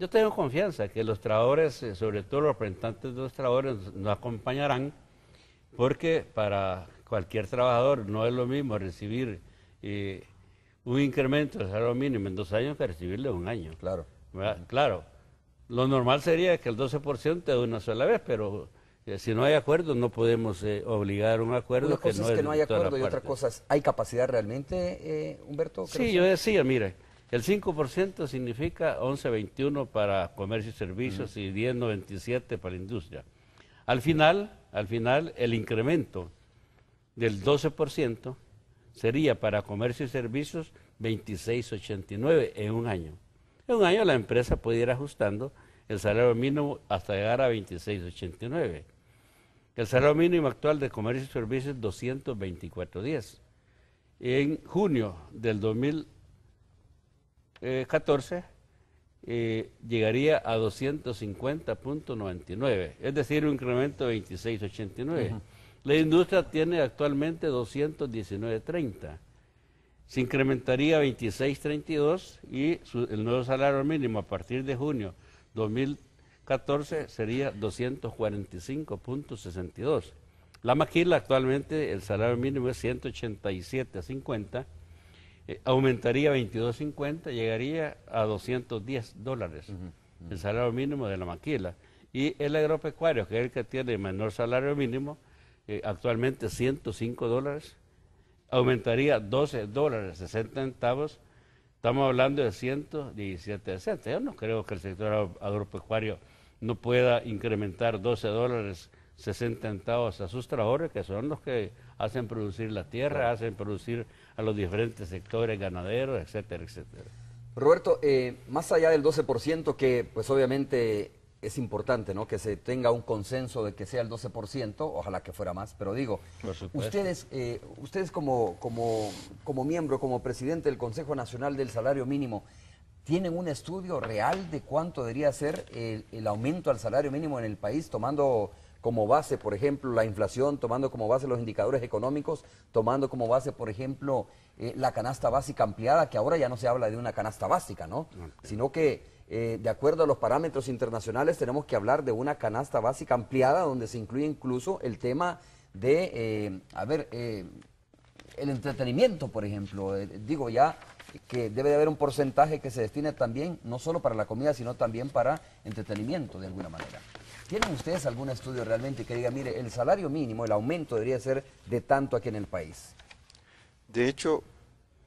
Yo tengo confianza que los trabajadores, sobre todo los representantes de los trabajadores, nos acompañarán, porque para cualquier trabajador no es lo mismo recibir un incremento del salario mínimo en 2 años que recibirlo en un año. Claro. ¿Verdad? Claro, lo normal sería que el 12% de una sola vez, pero si no hay acuerdo no podemos obligar a un acuerdo Una que cosa no es es que no hay de todas acuerdo las y otra partes. cosa es, ¿hay capacidad realmente, Humberto? Sí, yo decía, mire, el 5% significa 11.21 para comercio y servicios y 10.97 para la industria. Al final, el incremento del 12% sería para comercio y servicios 26.89 en un año. En un año la empresa puede ir ajustando el salario mínimo hasta llegar a 26.89. El salario mínimo actual de comercio y servicios es 224.10. En junio del 2014 llegaría a 250.99, es decir, un incremento de 26.89. La industria tiene actualmente 219.30. Se incrementaría a 26.32 y el nuevo salario mínimo a partir de junio 2014 sería 245.62. La maquila actualmente el salario mínimo es 187.50, aumentaría 22.50, llegaría a $210 el salario mínimo de la maquila. Y el agropecuario, que es el que tiene menor salario mínimo, actualmente $105, aumentaría $12.60. Estamos hablando de 117.60. Yo no creo que el sector agropecuario no pueda incrementar $12.60 a sus trabajadores, que son los que hacen producir la tierra, claro, hacen producir a los diferentes sectores ganaderos, etcétera, etcétera. Roberto, más allá del 12%, que pues obviamente es importante, ¿no?, que se tenga un consenso de que sea el 12%, ojalá que fuera más, pero digo, ustedes como miembro, como presidente del Consejo Nacional del Salario Mínimo, ¿tienen un estudio real de cuánto debería ser el aumento al salario mínimo en el país, tomando como base, por ejemplo, la inflación, tomando como base los indicadores económicos, tomando como base, por ejemplo, la canasta básica ampliada, que ahora ya no se habla de una canasta básica, ¿no? Sino que de acuerdo a los parámetros internacionales tenemos que hablar de una canasta básica ampliada donde se incluye incluso el tema de, el entretenimiento, por ejemplo. Digo ya que debe de haber un porcentaje que se destine también, no solo para la comida, sino también para entretenimiento de alguna manera. ¿Tienen ustedes algún estudio realmente que diga, mire, el salario mínimo, el aumento debería ser de tanto aquí en el país? De hecho,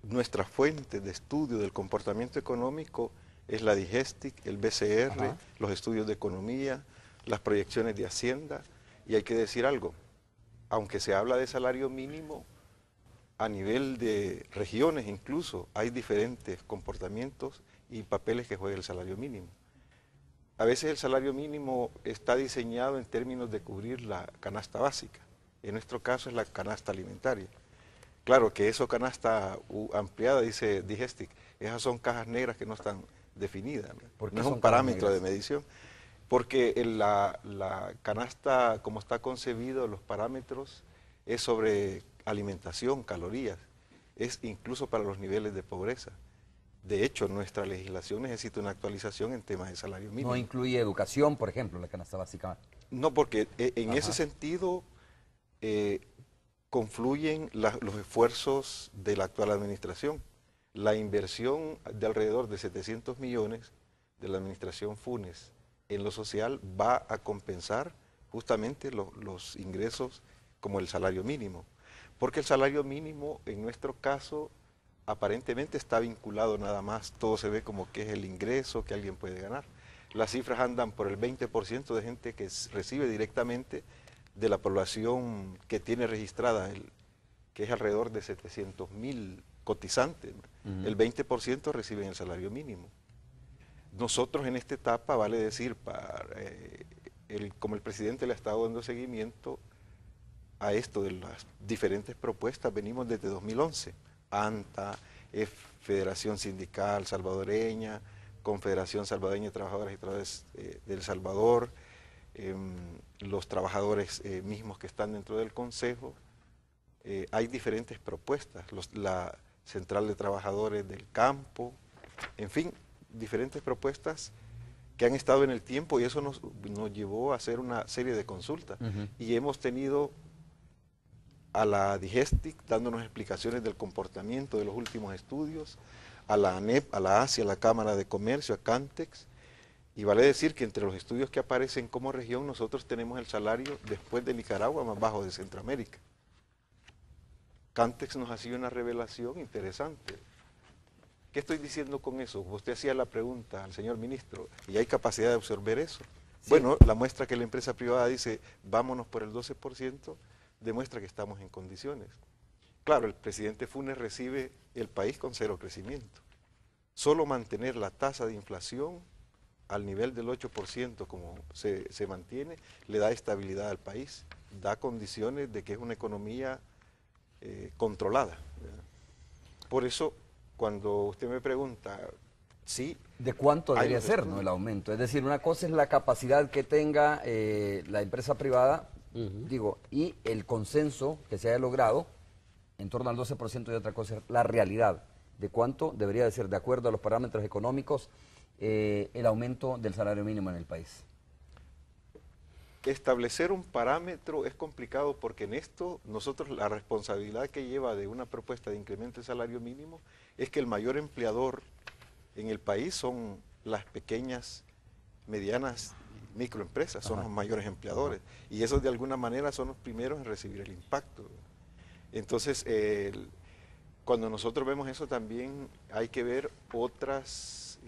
nuestra fuente de estudio del comportamiento económico es la DIGESTIC, el BCR, los estudios de economía, las proyecciones de Hacienda, y hay que decir algo, aunque se habla de salario mínimo, a nivel de regiones incluso hay diferentes comportamientos y papeles que juega el salario mínimo. A veces el salario mínimo está diseñado en términos de cubrir la canasta básica, en nuestro caso es la canasta alimentaria. Claro que eso canasta ampliada, dice DIGESTIC, esas son cajas negras que no están definidas, no es un parámetro de medición, porque la canasta, como está concebido, los parámetros es sobre alimentación, calorías, es incluso para los niveles de pobreza. De hecho, nuestra legislación necesita una actualización en temas de salario mínimo. ¿No incluye educación, por ejemplo, la canasta básica? No, porque en ese sentido confluyen los esfuerzos de la actual administración. La inversión de alrededor de 700 millones de la administración Funes en lo social va a compensar justamente los ingresos como el salario mínimo. Porque el salario mínimo, en nuestro caso, aparentemente está vinculado nada más, todo se ve como que es el ingreso que alguien puede ganar. Las cifras andan por el 20% de gente que recibe directamente de la población que tiene registrada, que es alrededor de 700.000 cotizantes. El 20% reciben el salario mínimo. Nosotros en esta etapa, vale decir, como el presidente le ha estado dando seguimiento a esto de las diferentes propuestas, venimos desde 2011. ANTA, Federación Sindical Salvadoreña, Confederación Salvadoreña de Trabajadoras y Trabajadores de El Salvador, los trabajadores mismos que están dentro del Consejo. Hay diferentes propuestas, la Central de Trabajadores del Campo, en fin, diferentes propuestas que han estado en el tiempo y eso nos llevó a hacer una serie de consultas. Y hemos tenido a la Digestic dándonos explicaciones del comportamiento de los últimos estudios, a la ANEP, a la ASI, a la Cámara de Comercio, a Cantex, y vale decir que entre los estudios que aparecen como región nosotros tenemos el salario después de Nicaragua más bajo de Centroamérica. Cantex nos ha sido una revelación interesante. ¿Qué estoy diciendo con eso? Usted hacía la pregunta al señor ministro, ¿y hay capacidad de absorber eso? Sí. Bueno, la muestra que la empresa privada dice, vámonos por el 12%, demuestra que estamos en condiciones. Claro, el presidente Funes recibe el país con cero crecimiento. Solo mantener la tasa de inflación al nivel del 8% como se mantiene, le da estabilidad al país, da condiciones de que es una economía controlada. ¿Verdad? Por eso, cuando usted me pregunta, sí. ¿De cuánto debería ser, no, el aumento? Es decir, una cosa es la capacidad que tenga la empresa privada, digo, y el consenso que se haya logrado en torno al 12%, y otra cosa es la realidad de cuánto debería de ser, de acuerdo a los parámetros económicos, el aumento del salario mínimo en el país. Establecer un parámetro es complicado porque en esto nosotros la responsabilidad que lleva de una propuesta de incremento de salario mínimo es que el mayor empleador en el país son las pequeñas, medianas, microempresas, son los mayores empleadores y esos de alguna manera son los primeros en recibir el impacto. Entonces, cuando nosotros vemos eso también hay que ver otras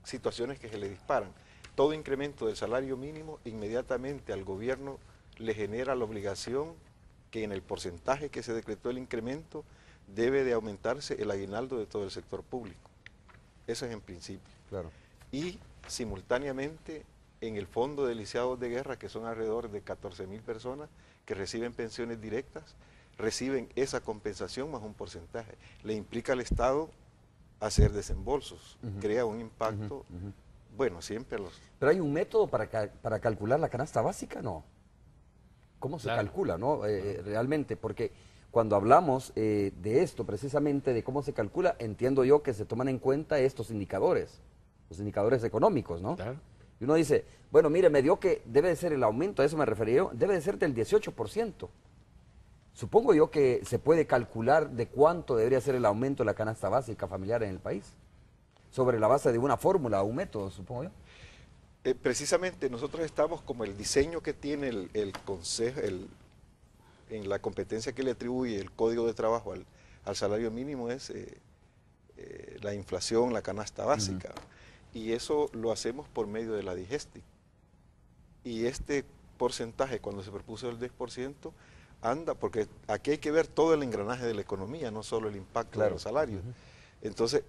situaciones que se le disparan. Todo incremento del salario mínimo inmediatamente al gobierno le genera la obligación que en el porcentaje que se decretó el incremento debe de aumentarse el aguinaldo de todo el sector público. Eso es en principio. Claro. Y simultáneamente en el fondo de lisiados de guerra, que son alrededor de 14.000 personas que reciben pensiones directas, reciben esa compensación más un porcentaje. Le implica al Estado hacer desembolsos, crea un impacto. Bueno, siempre los... ¿Pero hay un método para calcular la canasta básica? No. ¿Cómo se calcula, no? Realmente, porque cuando hablamos de esto, precisamente de cómo se calcula, entiendo yo que se toman en cuenta estos indicadores, los indicadores económicos, ¿no? Claro. Y uno dice, bueno, mire, me dio que debe de ser el aumento, a eso me refería yo, debe de ser del 18%. Supongo yo que se puede calcular de cuánto debería ser el aumento de la canasta básica familiar en el país. Sobre la base de una fórmula o un método, supongo yo. Precisamente nosotros estamos como el diseño que tiene el Consejo, en la competencia que le atribuye el Código de Trabajo al salario mínimo es la inflación, la canasta básica. Y eso lo hacemos por medio de la Digestic. Y este porcentaje, cuando se propuso el 10%, anda, porque aquí hay que ver todo el engranaje de la economía, no solo el impacto de los salarios. Entonces,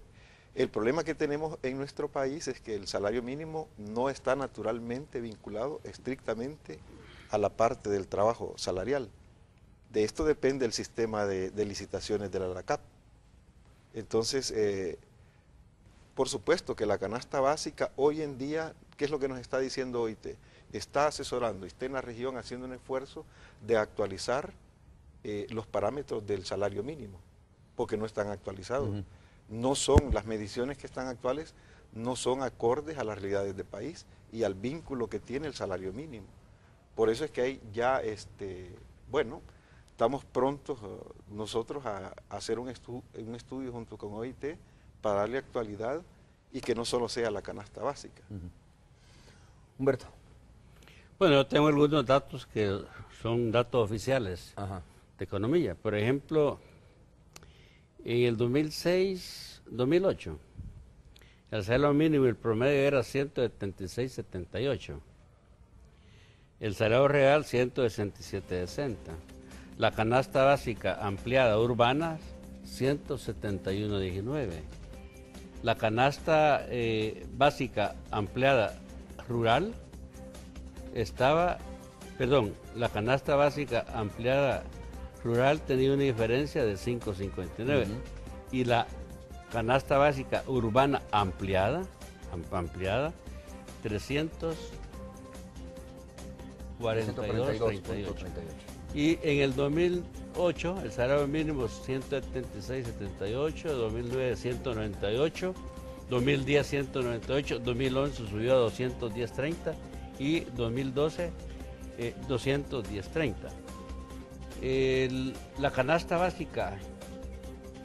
el problema que tenemos en nuestro país es que el salario mínimo no está naturalmente vinculado estrictamente a la parte del trabajo salarial. De esto depende el sistema de licitaciones de la ANACAP. Entonces, por supuesto que la canasta básica hoy en día, ¿qué es lo que nos está diciendo OIT? Está asesorando, está en la región haciendo un esfuerzo de actualizar los parámetros del salario mínimo, porque no están actualizados. No son, las mediciones que están actuales no son acordes a las realidades del país y al vínculo que tiene el salario mínimo. Por eso es que hay ya, bueno, estamos prontos nosotros a hacer un estudio junto con OIT para darle actualidad y que no solo sea la canasta básica. Humberto. Bueno, yo tengo algunos datos que son datos oficiales de economía. Por ejemplo, en el 2008, el salario mínimo y el promedio era 176.78. El salario real 167.60. La canasta básica ampliada urbana 171.19. La canasta básica ampliada rural la canasta básica ampliada rural tenía una diferencia de 5.59 y la canasta básica urbana ampliada 342.38. Y en el 2008 el salario mínimo 176.78, 2009 198 2010 198, 2011 subió a 210.30 y 2012 210.30. La canasta básica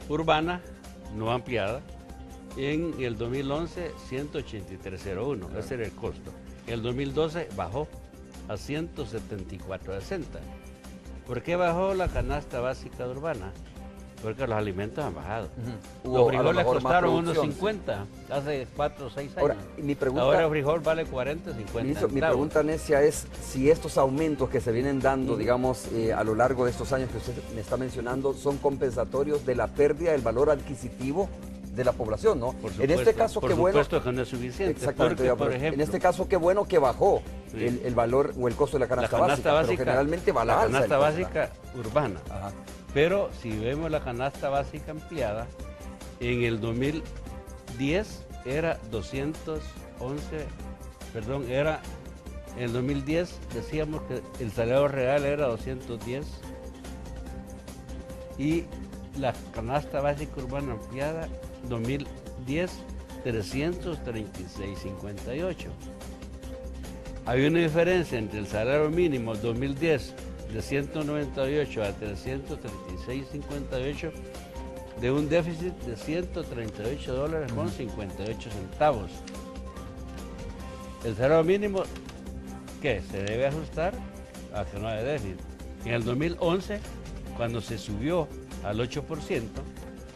urbana no ampliada en el 2011 183.01, ese era el costo. En el 2012 bajó a 174.60. ¿Por qué bajó la canasta básica urbana? Porque los alimentos han bajado. Los frijoles costaron unos 50 hace 4 o 6 años. Ahora, ahora el frijol vale 40, 50 ministro, mi pregunta, Necia, es si estos aumentos que se vienen dando, digamos, a lo largo de estos años que usted me está mencionando, son compensatorios de la pérdida del valor adquisitivo de la población, ¿no? Por supuesto, en este caso, qué bueno. Por supuesto que no es suficiente. Exactamente, porque, por ejemplo, en este caso, qué bueno que bajó sí, el valor o el costo de la canasta básica, pero generalmente va a la alza. La canasta básica urbana. Ajá. Pero si vemos la canasta básica ampliada, en el 2010 era 211, perdón, era, en el 2010 decíamos que el salario real era 210 y la canasta básica urbana ampliada 2010 336.58. Hay una diferencia entre el salario mínimo 2010 de 198 a 336.58 de un déficit de $138 con 58 centavos. El salario mínimo, ¿qué? Se debe ajustar a que no haya déficit. En el 2011, cuando se subió al 8%,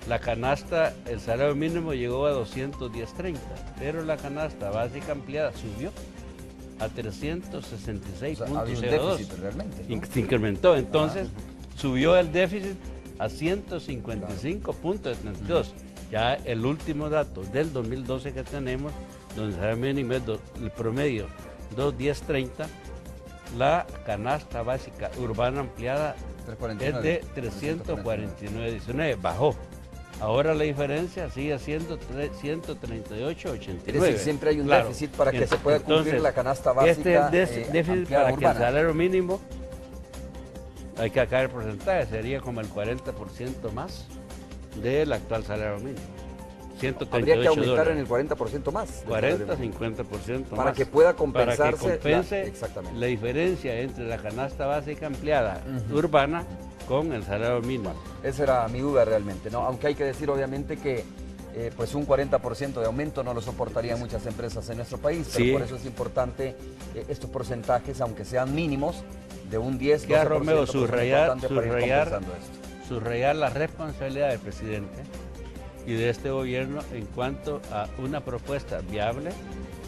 la canasta, el salario mínimo llegó a 210.30, pero la canasta básica ampliada subió a 366.02. Realmente, ¿no? Se incrementó, entonces subió el déficit a 155.72. Ya el último dato del 2012 que tenemos, donde el salario mínimo es el promedio 210.30, la canasta básica urbana ampliada es de 349.19, bajó. Ahora la diferencia sigue siendo 138.89. Es decir, siempre hay un déficit para que se pueda cumplir la canasta básica. Este es el déficit para urbana. Que el salario mínimo, hay que acá el porcentaje, sería como el 40% más del actual salario mínimo. 138 Habría que aumentar dólares. En el 40% más. 40, 50% más. Para que pueda compensarse. Para que compense la diferencia entre la canasta básica ampliada urbana con el salario mínimo. Esa era mi duda realmente, ¿no? Aunque hay que decir obviamente que pues un 40% de aumento no lo soportarían muchas empresas en nuestro país, pero por eso es importante estos porcentajes, aunque sean mínimos, de un 10%. Ya, Romeo, subrayar la responsabilidad del presidente y de este gobierno en cuanto a una propuesta viable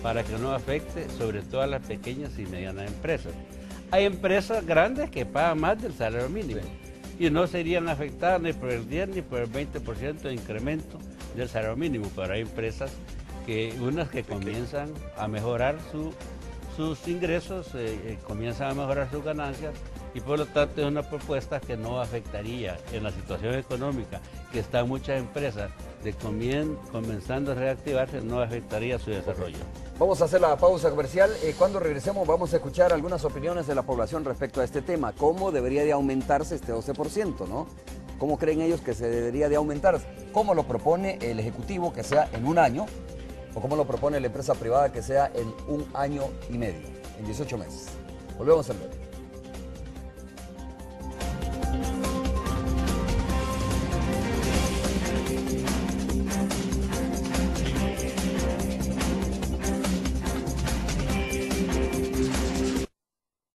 para que no afecte sobre todo a las pequeñas y medianas empresas. Hay empresas grandes que pagan más del salario mínimo y no serían afectadas ni por el 10 ni por el 20% de incremento del salario mínimo, pero hay empresas unas que comienzan a mejorar sus ingresos, comienzan a mejorar sus ganancias y por lo tanto es una propuesta que no afectaría en la situación económica que están muchas empresas comenzando a reactivarse, no afectaría su desarrollo. Vamos a hacer la pausa comercial. Cuando regresemos vamos a escuchar algunas opiniones de la población respecto a este tema. ¿Cómo debería de aumentarse este 12%, ¿no? ¿Cómo creen ellos que se debería de aumentar? ¿Cómo lo propone el Ejecutivo que sea en un año? ¿O cómo lo propone la empresa privada que sea en 1 año y medio, en 18 meses? Volvemos en breve.